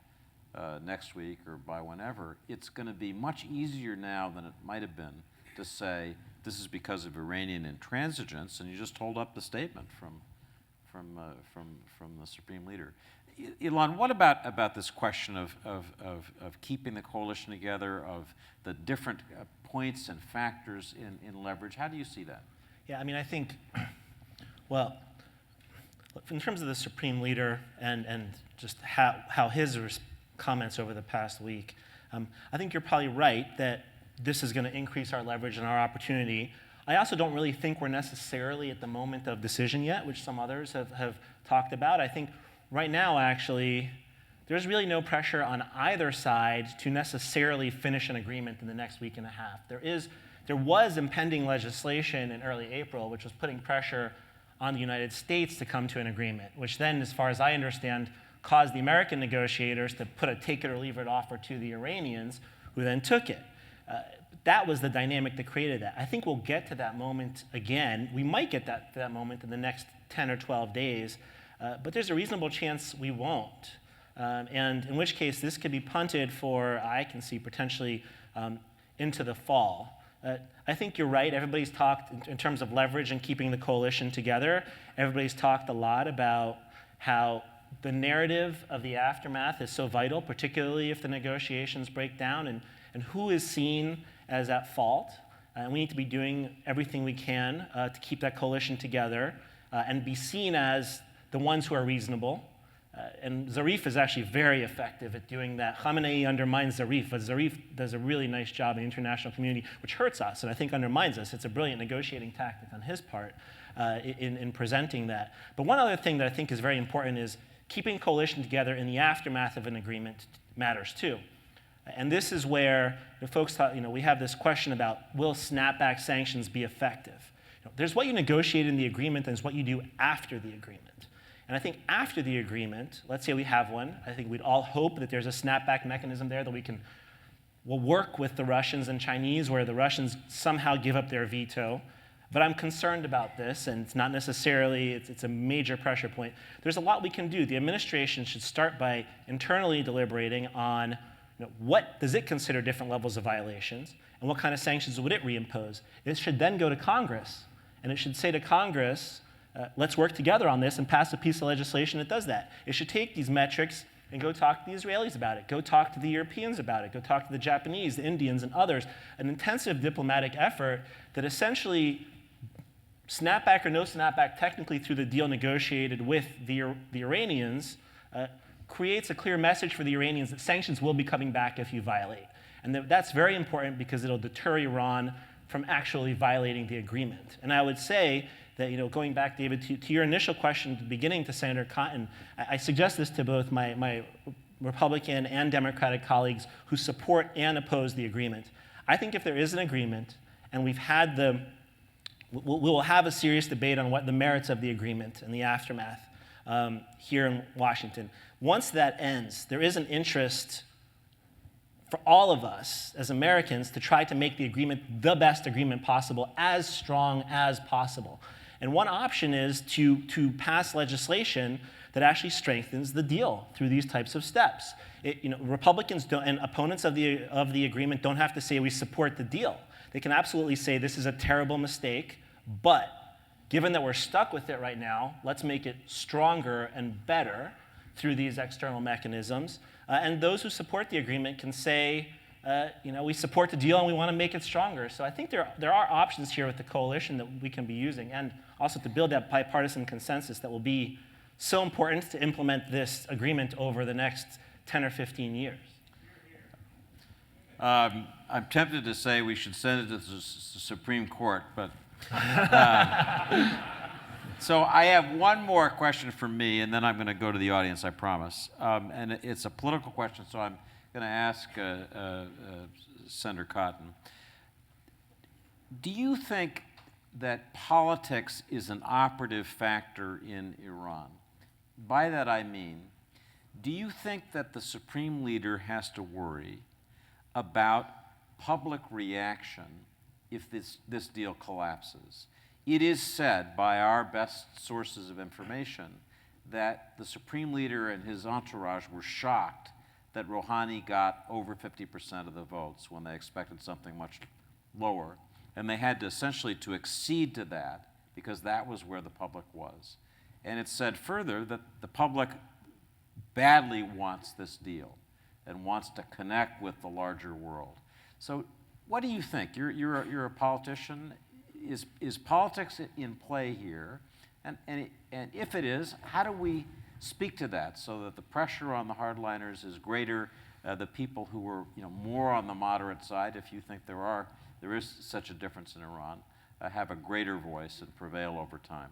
S2: next week or by whenever, it's going to be much easier now than it might have been to say this is because of Iranian intransigence, and you just hold up the statement from the Supreme Leader. Ilan, what about this question of keeping the coalition together, of the different points and factors in leverage? How do you see that?
S6: Yeah, I mean, I think, well, In terms of the Supreme Leader and just how his comments over the past week, I think you're probably right that this is going to increase our leverage and our opportunity. I also don't really think we're necessarily at the moment of decision yet, which some others have talked about. I think right now, actually, there's really no pressure on either side to necessarily finish an agreement in the next week and a half. There was impending legislation in early April, which was putting pressure on the United States to come to an agreement, which then, as far as I understand, caused the American negotiators to put a take it or leave it offer to the Iranians, who then took it. That was the dynamic that created that. I think we'll get to that moment again. We might get to that moment in the next 10 or 12 days, but there's a reasonable chance we won't. And in which case, this could be punted for, I can see, potentially into the fall. I think you're right. Everybody's talked in terms of leverage and keeping the coalition together. Everybody's talked a lot about how the narrative of the aftermath is so vital, particularly if the negotiations break down, and who is seen as at fault. And we need to be doing everything we can to keep that coalition together and be seen as the ones who are reasonable. And Zarif is actually very effective at doing that. Khamenei undermines Zarif, but Zarif does a really nice job in the international community, which hurts us and I think undermines us. It's a brilliant negotiating tactic on his part in presenting that. But one other thing that I think is very important is keeping coalition together in the aftermath of an agreement matters too. And this is where the folks thought, we have this question about, will snapback sanctions be effective? There's what you negotiate in the agreement, and there's what you do after the agreement. And I think after the agreement, let's say we have one, I think we'd all hope that there's a snapback mechanism there that we'll work with the Russians and Chinese, where the Russians somehow give up their veto. But I'm concerned about this, and it's not necessarily, it's a major pressure point. There's a lot we can do. The administration should start by internally deliberating on what does it consider different levels of violations, and what kind of sanctions would it reimpose. It should then go to Congress, and it should say to Congress, let's work together on this and pass a piece of legislation that does that. It should take these metrics and go talk to the Israelis about it, go talk to the Europeans about it, go talk to the Japanese, the Indians, and others. An intensive diplomatic effort that essentially, snapback or no snapback, technically through the deal negotiated with the Iranians, creates a clear message for the Iranians that sanctions will be coming back if you violate. And that's very important because it'll deter Iran from actually violating the agreement. And I would say that, going back, David, to your initial question at the beginning to Senator Cotton, I suggest this to both my Republican and Democratic colleagues who support and oppose the agreement. I think if there is an agreement, and we'll have a serious debate on what the merits of the agreement and the aftermath here in Washington. Once that ends, there is an interest for all of us as Americans to try to make the agreement the best agreement possible, as strong as possible. And one option is to pass legislation that actually strengthens the deal through these types of steps. Republicans and opponents of the agreement don't have to say we support the deal. They can absolutely say this is a terrible mistake, but given that we're stuck with it right now, let's make it stronger and better through these external mechanisms. And those who support the agreement can say, we support the deal and we want to make it stronger. So I think there are options here with the coalition that we can be using, and also to build that bipartisan consensus that will be so important to implement this agreement over the next 10 or 15 years.
S2: I'm tempted to say we should send it to the Supreme Court, but so I have one more question for me, and then I'm going to go to the audience, I promise. And it's a political question, so I'm going to ask Senator Cotton. Do you think that politics is an operative factor in Iran? By that I mean, do you think that the Supreme Leader has to worry about public reaction if this deal collapses? It is said by our best sources of information that the Supreme Leader and his entourage were shocked that Rouhani got over 50% of the votes when they expected something much lower. And they had to essentially to accede to that because that was where the public was. And it's said further that the public badly wants this deal and wants to connect with the larger world. So what do you think? You're a politician. Is politics in play here? And if it is, how do we speak to that so that the pressure on the hardliners is greater, the people who are more on the moderate side, if you think there is such a difference in Iran, have a greater voice and prevail over time?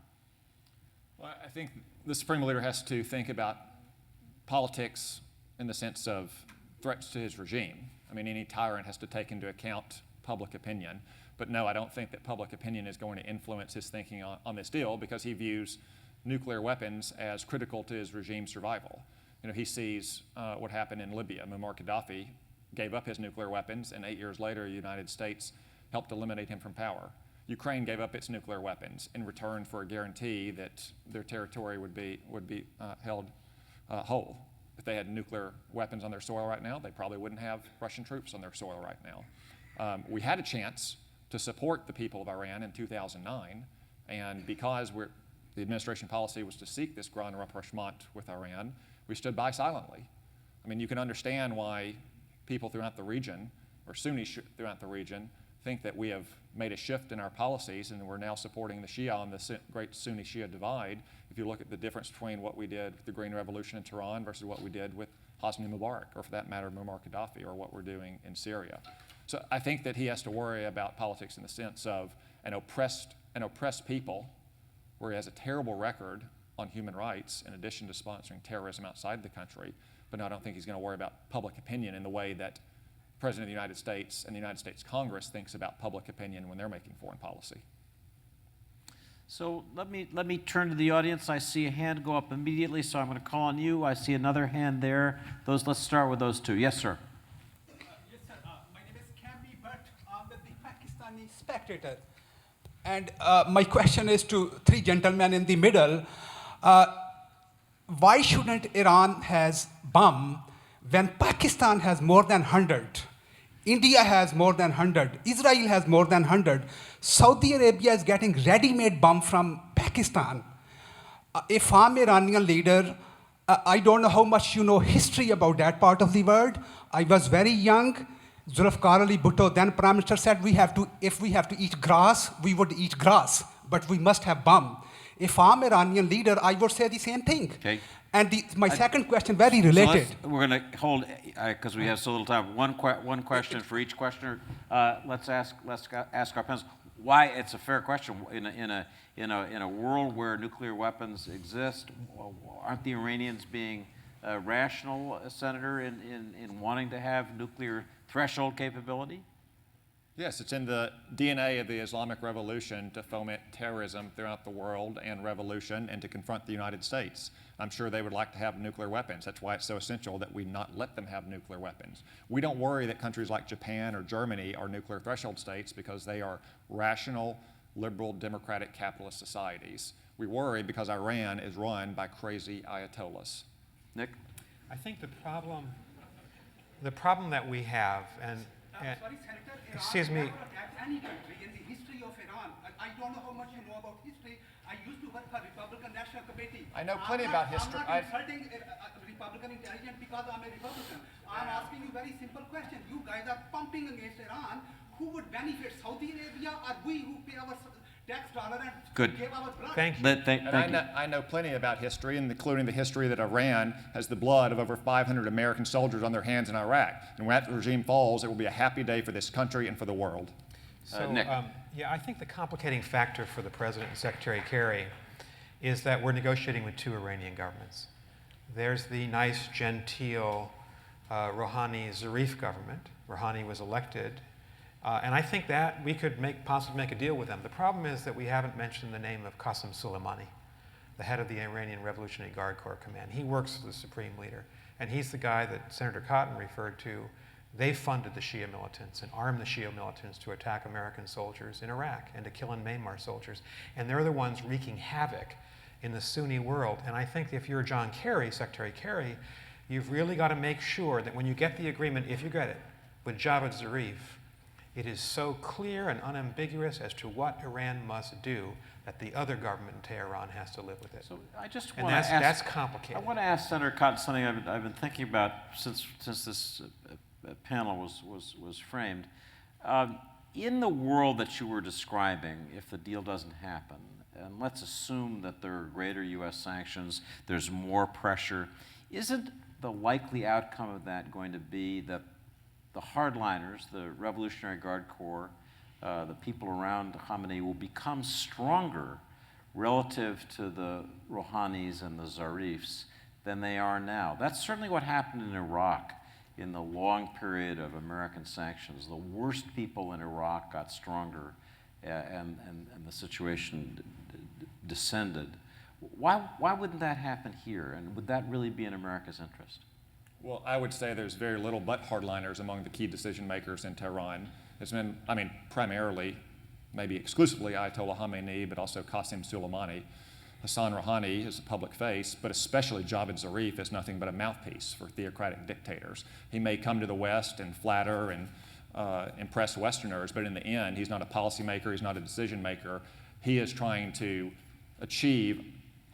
S3: Well, I think the Supreme Leader has to think about politics in the sense of threats to his regime. I mean, any tyrant has to take into account public opinion. But no, I don't think that public opinion is going to influence his thinking on this deal, because he views nuclear weapons as critical to his regime's survival. He sees what happened in Libya. Muammar Gaddafi gave up his nuclear weapons, and 8 years later, the United States helped eliminate him from power. Ukraine gave up its nuclear weapons in return for a guarantee that their territory would be held whole. If they had nuclear weapons on their soil right now, they probably wouldn't have Russian troops on their soil right now. We had a chance to support the people of Iran in 2009, and because the administration policy was to seek this grand rapprochement with Iran, we stood by silently. I mean, you can understand why people throughout the region, or Sunnis throughout the region, think that we have made a shift in our policies and we're now supporting the Shia on the great Sunni-Shia divide. If you look at the difference between what we did with the Green Revolution in Tehran versus what we did with Hosni Mubarak, or for that matter, Muammar Gaddafi, or what we're doing in Syria. So I think that he has to worry about politics in the sense of an oppressed people, where he has a terrible record on human rights in addition to sponsoring terrorism outside the country. But no, I don't think he's going to worry about public opinion in the way that the President of the United States and the United States Congress thinks about public opinion when they're making foreign policy.
S2: So let me turn to the audience. I see a hand go up immediately, so I'm going to call on you. I see another hand there. Let's start with those two. Yes, sir.
S7: Yes, sir. My name is Kami Bhatt. I'm with the Pakistani Spectator. And my question is to three gentlemen in the middle. Why shouldn't Iran has bomb when Pakistan has more than 100? India has more than 100. Israel has more than 100. Saudi Arabia is getting ready-made bomb from Pakistan. If I'm Iranian leader, I don't know how much you know history about that part of the world. I was very young. Zulfikar Ali Bhutto, then Prime Minister, said if we have to eat grass, we would eat grass, but we must have bomb. If I'm Iranian leader, I would say the same thing.
S2: Okay.
S7: And my second question, very related.
S2: So we're going to hold, because we have so little time, one question for each questioner. Let's ask our panelists why it's a fair question. In a world where nuclear weapons exist, aren't the Iranians being rational, Senator, in wanting to have nuclear threshold capability?
S3: Yes, it's in the DNA of the Islamic Revolution to foment terrorism throughout the world and revolution, and to confront the United States. I'm sure they would like to have nuclear weapons. That's why it's so essential that we not let them have nuclear weapons. We don't worry that countries like Japan or Germany are nuclear threshold states, because they are rational, liberal, democratic, capitalist societies. We worry because Iran is run by crazy ayatollahs.
S2: Nick?
S4: I think the problem that we have, and
S7: Sorry, Senator,
S4: excuse me.
S7: Iran never attacked any country in the history of Iran. I don't know how much you know about history. I used to work for Republican National Committee.
S3: I know plenty about history.
S7: I'm not insulting Republican intelligence because I'm a Republican. I'm asking you a very simple question. You guys are pumping against Iran. Who would benefit, Saudi Arabia or we who pay our tax dollar and give our blood?
S4: Thank you.
S2: Thank you.
S3: I know plenty about history, including the history that Iran has the blood of over 500 American soldiers on their hands in Iraq. And when that regime falls, it will be a happy day for this country and for the world.
S4: So,
S2: Nick.
S4: yeah, I think the complicating factor for the President and Secretary Kerry is that we're negotiating with two Iranian governments. There's the nice, genteel Rouhani-Zarif government. Rouhani was elected. And I think that we could possibly make a deal with them. The problem is that we haven't mentioned the name of Qasem Soleimani, the head of the Iranian Revolutionary Guard Corps Command. He works for the Supreme Leader. And he's the guy that Senator Cotton referred to. They funded the Shia militants and armed the Shia militants to attack American soldiers in Iraq and to kill and maim our soldiers. And they're the ones wreaking havoc in the Sunni world. And I think if you're John Kerry, Secretary Kerry, you've really got to make sure that when you get the agreement, if you get it, with Javad Zarif, it is so clear and unambiguous as to what Iran must do that the other government in Tehran has to live with it.
S2: So I just
S4: And
S2: want to
S4: that's
S2: ask.
S4: complicated.
S2: I want to ask Senator Cotton something I've been thinking about since this panel was framed. In the world that you were describing, if the deal doesn't happen, and let's assume that there are greater U.S. sanctions, there's more pressure, isn't the likely outcome of that going to be that the hardliners, the Revolutionary Guard Corps, the people around Khamenei will become stronger relative to the Rouhanis and the Zarifs than they are now? That's certainly what happened in Iraq in the long period of American sanctions. The worst people in Iraq got stronger and the situation descended. Why wouldn't that happen here? And would that really be in America's interest?
S3: Well, I would say there's very little but hardliners among the key decision makers in Tehran. It's been, primarily, maybe exclusively Ayatollah Khamenei, but also Qasem Soleimani. Hassan Rouhani is a public face, but especially Javad Zarif is nothing but a mouthpiece for theocratic dictators. He may come to the West and flatter and impress Westerners, but in the end, he's not a policymaker, he's not a decision maker. He is trying to achieve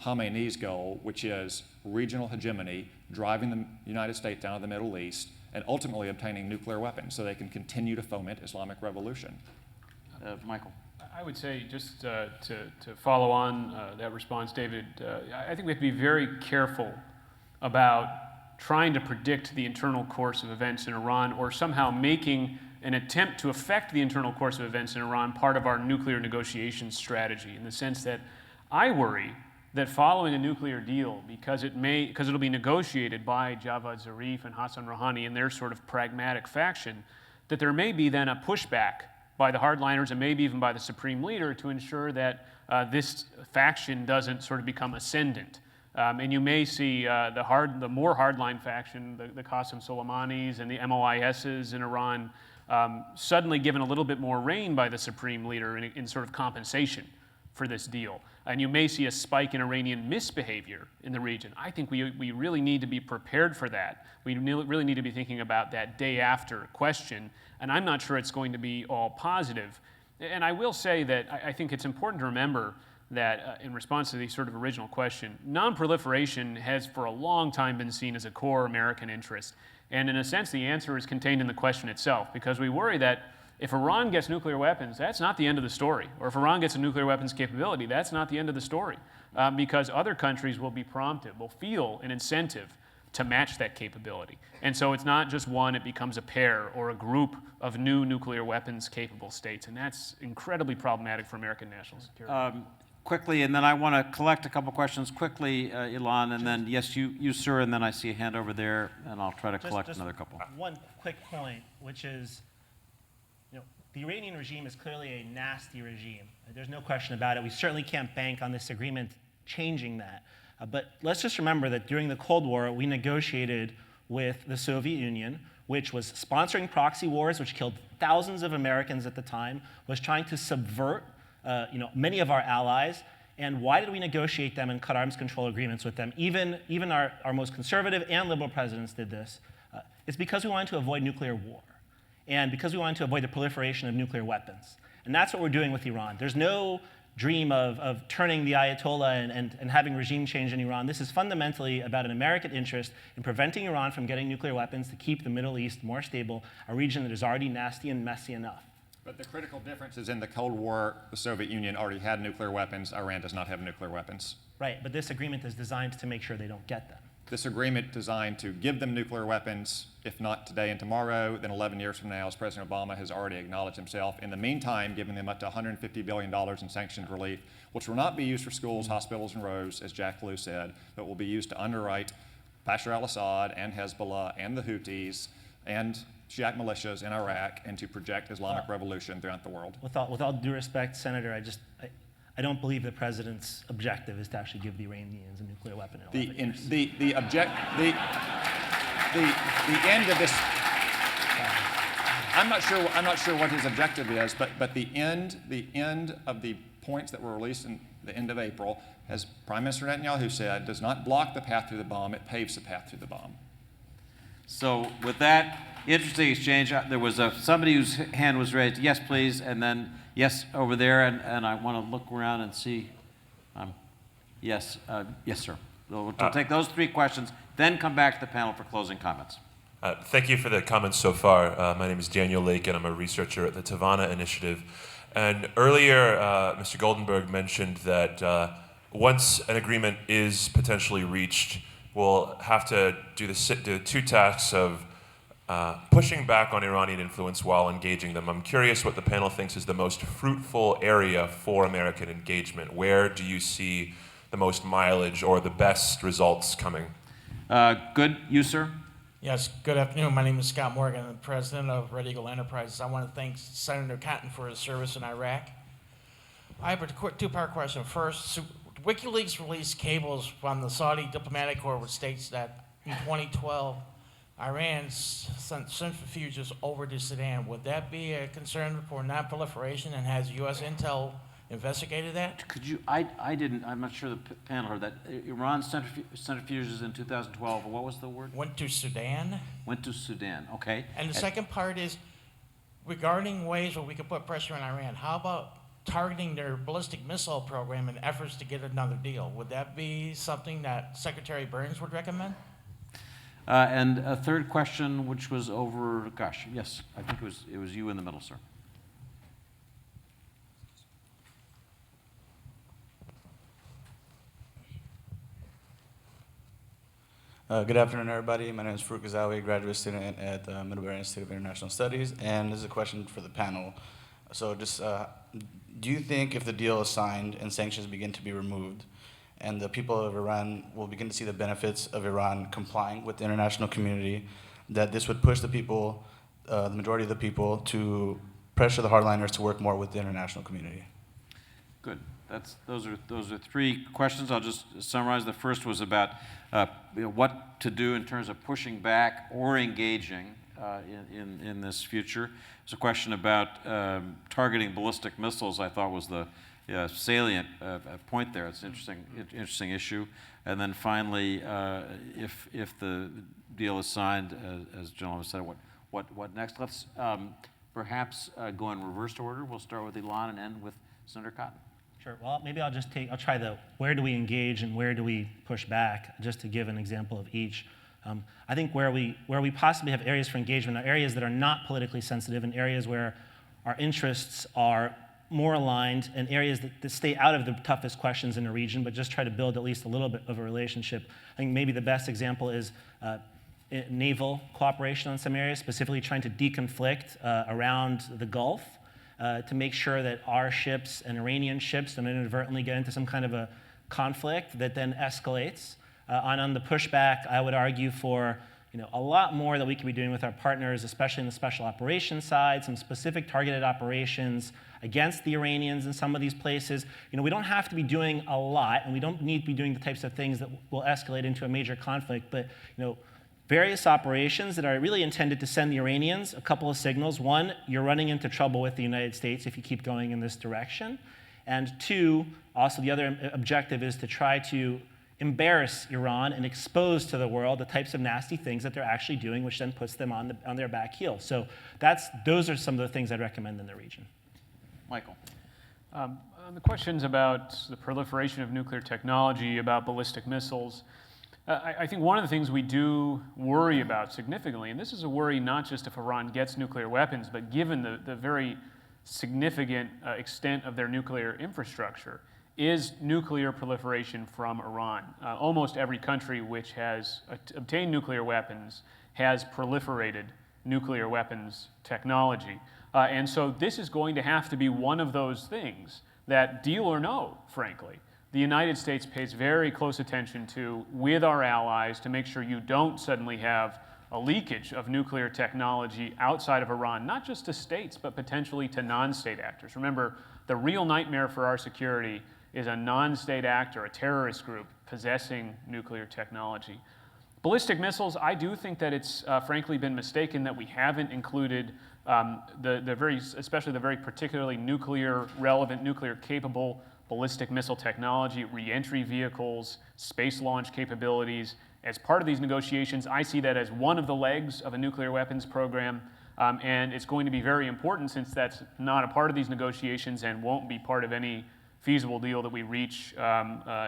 S3: Khamenei's goal, which is regional hegemony, driving the United States down to the Middle East, and ultimately obtaining nuclear weapons so they can continue to foment Islamic revolution.
S2: Michael.
S5: I would say, just to follow on that response, David, I think we have to be very careful about trying to predict the internal course of events in Iran, or somehow making an attempt to affect the internal course of events in Iran part of our nuclear negotiation strategy, in the sense that I worry that following a nuclear deal, because it'll be negotiated by Javad Zarif and Hassan Rouhani and their sort of pragmatic faction, that there may be then a pushback by the hardliners and maybe even by the supreme leader to ensure that this faction doesn't sort of become ascendant. And you may see the more hardline faction, the Qasem Soleimanis and the MOISs in Iran, suddenly given a little bit more rein by the supreme leader in sort of compensation for this deal. And you may see a spike in Iranian misbehavior in the region. I think we really need to be prepared for that. We really need to be thinking about that day after question, and I'm not sure it's going to be all positive. And I will say that I think it's important to remember that in response to the sort of original question, non-proliferation has for a long time been seen as a core American interest. And in a sense, the answer is contained in the question itself, because we worry that if Iran gets nuclear weapons, that's not the end of the story. Or if Iran gets a nuclear weapons capability, that's not the end of the story. Because other countries will be prompted, will feel an incentive to match that capability. And so it's not just one, it becomes a pair or a group of new nuclear weapons capable states. And that's incredibly problematic for American national security.
S2: Quickly, and then I want to collect a couple questions quickly, Ilan, and then yes, you sir, and then I see a hand over there, and I'll try to collect another couple.
S6: One quick point, which is, the Iranian regime is clearly a nasty regime. There's no question about it. We certainly can't bank on this agreement changing that. But let's just remember that during the Cold War, we negotiated with the Soviet Union, which was sponsoring proxy wars, which killed thousands of Americans at the time, was trying to subvert many of our allies. And why did we negotiate them and cut arms control agreements with them? Even our most conservative and liberal presidents did this. It's because we wanted to avoid nuclear war, and because we wanted to avoid the proliferation of nuclear weapons. And that's what we're doing with Iran. There's no dream of turning the Ayatollah and having regime change in Iran. This is fundamentally about an American interest in preventing Iran from getting nuclear weapons to keep the Middle East more stable, a region that is already nasty and messy enough.
S3: But the critical difference is in the Cold War, the Soviet Union already had nuclear weapons. Iran does not have nuclear weapons.
S6: Right, but this agreement is designed to make sure they don't get them.
S3: This agreement designed to give them nuclear weapons, if not today and tomorrow, then 11 years from now, as President Obama has already acknowledged himself. In the meantime, giving them up to $150 billion in sanctions relief, which will not be used for schools, hospitals, and roads, as Jack Lew said, but will be used to underwrite Bashar al-Assad and Hezbollah and the Houthis and Shiite militias in Iraq, and to project Islamic revolution throughout the world.
S6: With all due respect, Senator, I don't believe the president's objective is to actually give the Iranians a nuclear weapon in 11 years.
S3: The end of this. I'm not sure what his objective is, but the end of the points that were released in the end of April, as Prime Minister Netanyahu said, does not block the path through the bomb; it paves the path through the bomb.
S2: So with that interesting exchange, there was somebody whose hand was raised. Yes, please, and then yes over there, and I want to look around and see. Yes, sir. We'll take those three questions, then come back to the panel for closing comments.
S8: Thank you for the comments so far. My name is Daniel Lake, and I'm a researcher at the Tavana Initiative. And earlier, Mr. Goldenberg mentioned that once an agreement is potentially reached, we'll have to do the two tasks of pushing back on Iranian influence while engaging them. I'm curious what the panel thinks is the most fruitful area for American engagement. Where do you see the most mileage or the best results coming?
S2: Good. You, sir?
S9: Yes, good afternoon. My name is Scott Morgan. I'm president of Red Eagle Enterprises. I want to thank Senator Cotton for his service in Iraq. I have a quick two-part question. First, WikiLeaks released cables from the Saudi diplomatic corps which states that in 2012, Iran sent centrifuges over to Sudan. Would that be a concern for non-proliferation, and has U.S. intel investigated that?
S2: Could you, I didn't, I'm not sure the panel heard that. Iran centrifuges in 2012, what was the word?
S9: Went to Sudan.
S2: Went to Sudan, okay.
S9: And the second part is regarding ways where we could put pressure on Iran. How about targeting their ballistic missile program in efforts to get another deal? Would that be something that Secretary Burns would recommend?
S2: And a third question, which was over, gosh, yes, I think it was you in the middle, sir.
S10: Good afternoon, everybody. My name is Farouk Ghazawi, graduate student at the Middlebury Institute of International Studies, and this is a question for the panel. So just, do you think if the deal is signed and sanctions begin to be removed, and the people of Iran will begin to see the benefits of Iran complying with the international community, that this would push the people, the majority of the people, to pressure the hardliners to work more with the international community?
S2: Good. Those are three questions. I'll just summarize. The first was about what to do in terms of pushing back or engaging in this future. It's a question about targeting ballistic missiles. I thought was the salient point there. It's an interesting issue. And then finally, if the deal is signed, as the gentleman said, what next? Let's perhaps go in reverse order. We'll start with Elon and end with Senator Cotton.
S6: Sure. Well, maybe I'll try the where do we engage and where do we push back, just to give an example of each. I think where we possibly have areas for engagement are areas that are not politically sensitive and areas where our interests are more aligned and areas that stay out of the toughest questions in the region, but just try to build at least a little bit of a relationship. I think maybe the best example is naval cooperation on some areas, specifically trying to deconflict around the Gulf. To make sure that our ships and Iranian ships don't inadvertently get into some kind of a conflict that then escalates. On the pushback, I would argue for a lot more that we could be doing with our partners, especially in the special operations side, some specific targeted operations against the Iranians in some of these places. We don't have to be doing a lot, and we don't need to be doing the types of things that will escalate into a major conflict, but various operations that are really intended to send the Iranians a couple of signals. One, you're running into trouble with the United States if you keep going in this direction. And two, also the other objective is to try to embarrass Iran and expose to the world the types of nasty things that they're actually doing, which then puts them on their back heel. So those are some of the things I'd recommend in the region.
S2: Michael.
S5: On the questions about the proliferation of nuclear technology, about ballistic missiles, I think one of the things we do worry about significantly, and this is a worry not just if Iran gets nuclear weapons, but given the very significant extent of their nuclear infrastructure, is nuclear proliferation from Iran. Almost every country which has obtained nuclear weapons has proliferated nuclear weapons technology. And so this is going to have to be one of those things that, deal or no, frankly, the United States pays very close attention to with our allies to make sure you don't suddenly have a leakage of nuclear technology outside of Iran, not just to states, but potentially to non-state actors. Remember, the real nightmare for our security is a non-state actor, a terrorist group, possessing nuclear technology. Ballistic missiles, I do think that it's frankly been mistaken that we haven't included especially the very particularly nuclear-relevant, nuclear-capable ballistic missile technology, re-entry vehicles, space launch capabilities. As part of these negotiations, I see that as one of the legs of a nuclear weapons program, and it's going to be very important since that's not a part of these negotiations and won't be part of any feasible deal that we reach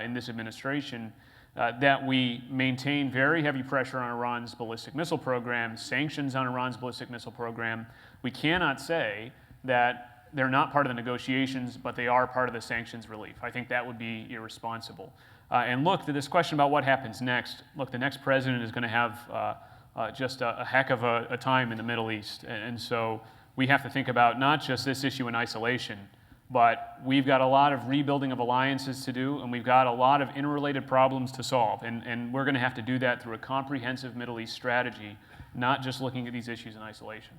S5: in this administration, that we maintain very heavy pressure on Iran's ballistic missile program, sanctions on Iran's ballistic missile program. We cannot say that they're not part of the negotiations, but they are part of the sanctions relief. I think that would be irresponsible. And look, to this question about what happens next, look, the next president is going to have just a heck of a time in the Middle East. And so we have to think about not just this issue in isolation, but we've got a lot of rebuilding of alliances to do, and we've got a lot of interrelated problems to solve. And we're going to have to do that through a comprehensive Middle East strategy, not just looking at these issues in isolation.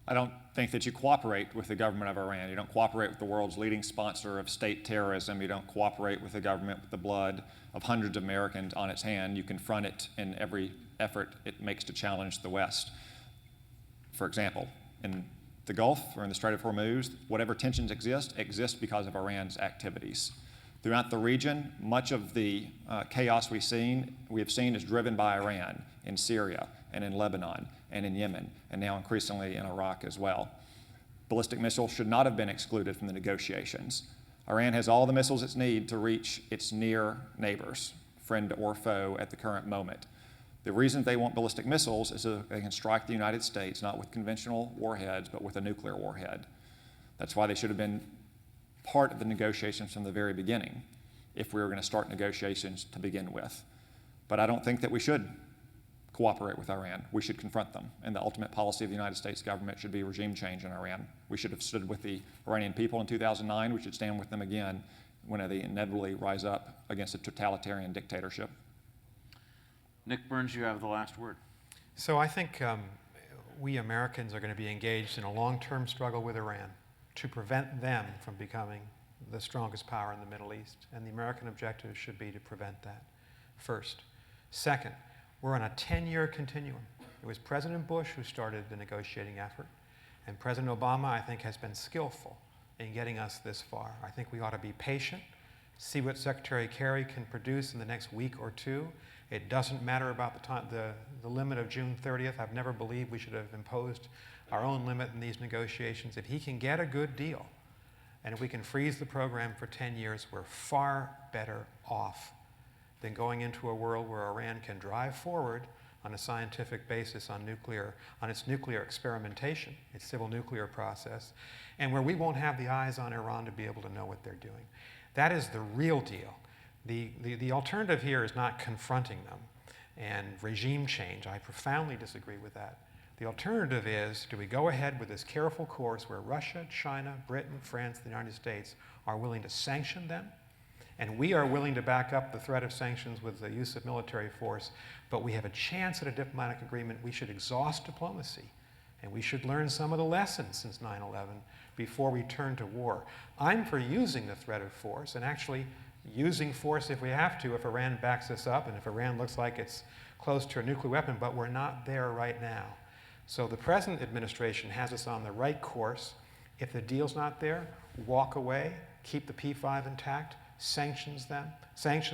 S3: I don't think that you cooperate with the government of Iran. You don't cooperate with the world's leading sponsor of state terrorism. You don't cooperate with the government with the blood of hundreds of Americans on its hand. You confront it in every effort it makes to challenge the West. For example, in the Gulf or in the Strait of Hormuz, whatever tensions exist because of Iran's activities. Throughout the region, much of the chaos we have seen is driven by Iran in Syria and in Lebanon and in Yemen, and now increasingly in Iraq as well. Ballistic missiles should not have been excluded from the negotiations. Iran has all the missiles it needs to reach its near neighbors, friend or foe, at the current moment. The reason they want ballistic missiles is so they can strike the United States, not with conventional warheads, but with a nuclear warhead. That's why they should have been part of the negotiations from the very beginning, if we were going to start negotiations to begin with. But I don't think that we should cooperate with Iran. We should confront them. And the ultimate policy of the United States government should be regime change in Iran. We should have stood with the Iranian people in 2009. We should stand with them again when they inevitably rise up against a totalitarian dictatorship.
S2: Nick Burns, you have the last word.
S4: So I think we Americans are going to be engaged in a long-term struggle with Iran to prevent them from becoming the strongest power in the Middle East. And the American objective should be to prevent that, first. Second, we're on a 10-year continuum. It was President Bush who started the negotiating effort, and President Obama, I think, has been skillful in getting us this far. I think we ought to be patient, see what Secretary Kerry can produce in the next week or two. It doesn't matter about the limit of June 30th. I've never believed we should have imposed our own limit in these negotiations. If he can get a good deal, and if we can freeze the program for 10 years, we're far better off than going into a world where Iran can drive forward on a scientific basis on its nuclear experimentation, its civil nuclear process, and where we won't have the eyes on Iran to be able to know what they're doing. That is the real deal. The alternative here is not confronting them and regime change. I profoundly disagree with that. The alternative is, do we go ahead with this careful course where Russia, China, Britain, France, the United States are willing to sanction them, and we are willing to back up the threat of sanctions with the use of military force, but we have a chance at a diplomatic agreement. We should exhaust diplomacy, and we should learn some of the lessons since 9/11 before we turn to war. I'm for using the threat of force, and actually using force if we have to, if Iran backs us up, and if Iran looks like it's close to a nuclear weapon, but we're not there right now. So the present administration has us on the right course. If the deal's not there, walk away, keep the P5 intact, sanction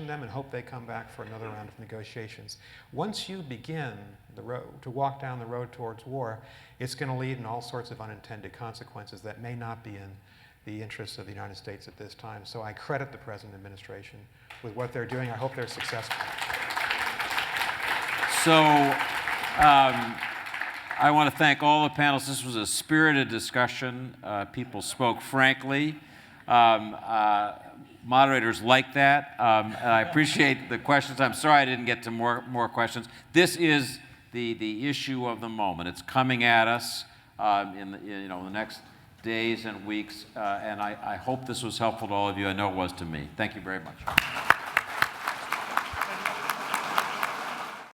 S4: them, and hope they come back for another round of negotiations. Once you begin to walk down the road towards war, it's going to lead in all sorts of unintended consequences that may not be in the interests of the United States at this time. So I credit the present administration with what they're doing. I hope they're successful.
S2: So I want to thank all the panelists. This was a spirited discussion. People spoke frankly. Moderators like that. And I appreciate the questions. I'm sorry I didn't get to more questions. This is the issue of the moment. It's coming at us in the next days and weeks, and I hope this was helpful to all of you. I know it was to me. Thank you very much.